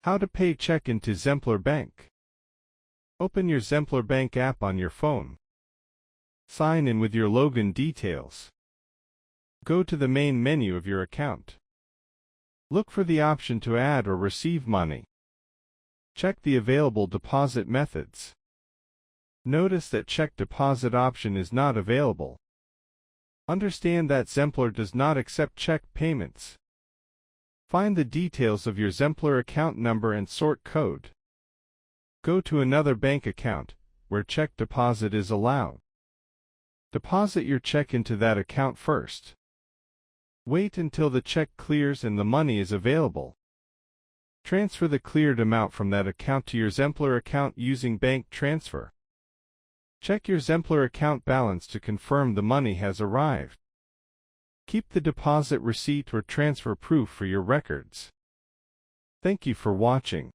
How to pay check into Zempler Bank. Open your Zempler Bank app on your phone. Sign in with your login details. Go to the main menu of your account. Look for the option to add or receive money. Check the available deposit methods. Notice that check deposit option is not available. Understand that Zempler does not accept check payments. Find the details of your Zempler account number and sort code. Go to another bank account, where check deposit is allowed. Deposit your check into that account first. Wait until the check clears and the money is available. Transfer the cleared amount from that account to your Zempler account using bank transfer. Check your Zempler account balance to confirm the money has arrived. Keep the deposit receipt or transfer proof for your records. Thank you for watching.